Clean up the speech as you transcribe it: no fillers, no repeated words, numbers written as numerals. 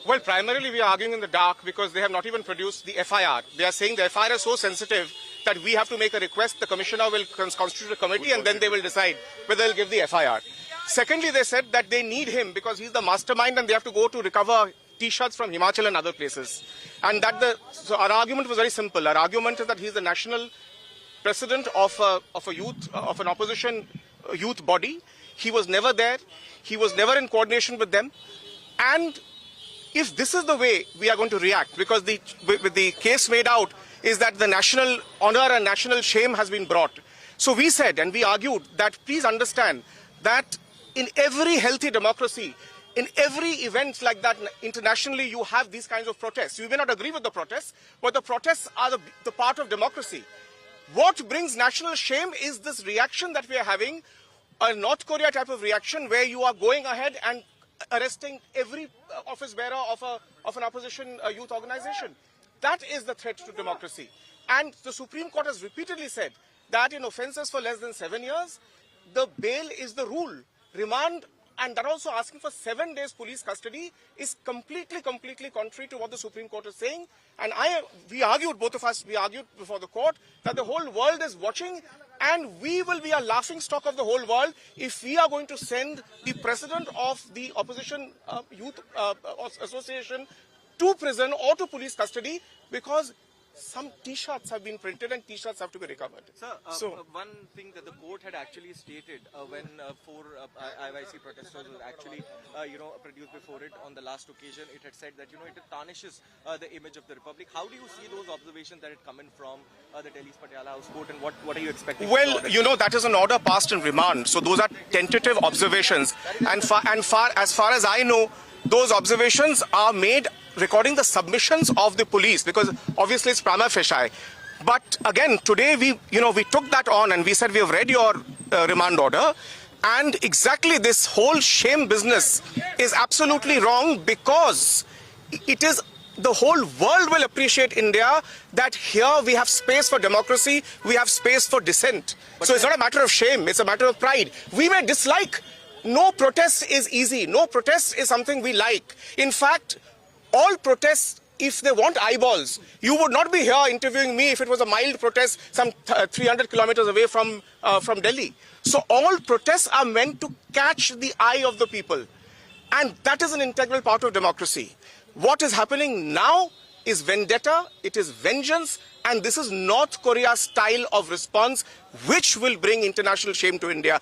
Well, primarily we are arguing in the dark because they have not even produced the FIR. They are saying the FIR is so sensitive that we have to make a request. The commissioner will constitute a committee and then they will decide whether they'll give the FIR. Secondly, they said that they need him because he's the mastermind and they have to go to recover T-shirts from Himachal and other places. And so our argument was very simple. Our argument is that he's the national president of an opposition youth body. He was never there. He was never in coordination with them. And if this is the way we are going to react, because with the case made out is that the national honor and national shame has been brought. So we said and we argued that please understand that in every healthy democracy, in every event like that internationally, you have these kinds of protests. You may not agree with the protests, but the protests are the part of democracy. What brings national shame is this reaction that we are having, a North Korea type of reaction where you are going ahead and arresting every office bearer of an opposition youth organization. That is the threat to democracy. And the Supreme Court has repeatedly said that in offences for less than 7 years, the bail is the rule. Remand, and that also asking for 7 days police custody, is completely contrary to what the Supreme Court is saying. And we argued, both of us, we argued before the court that the whole world is watching and we will be a laughing stock of the whole world if we are going to send the president of the opposition youth association to prison or to police custody because some T-shirts have been printed and T-shirts have to be recovered. Sir, one thing that the court had actually stated when four IYC protesters were actually, produced before it on the last occasion, it had said that, it tarnishes the image of the Republic. How do you see those observations that had come in from the Delhi's Patiala House Court, and what are you expecting? Well, that is an order passed in remand. So those are tentative observations. And as far as I know, those observations are made recording the submissions of the police, because obviously it's prima facie. But again, today we took that on and we said we have read your remand order, and exactly this whole shame business is absolutely wrong, because it is the whole world will appreciate India that here we have space for democracy, we have space for dissent. So it's not a matter of shame, it's a matter of pride. We may dislike. No protest is easy. No protest is something we like. In fact, all protests, if they want eyeballs, you would not be here interviewing me if it was a mild protest some 300 kilometers away from Delhi. So all protests are meant to catch the eye of the people. And that is an integral part of democracy. What is happening now is vendetta, it is vengeance, and this is North Korea's style of response, which will bring international shame to India.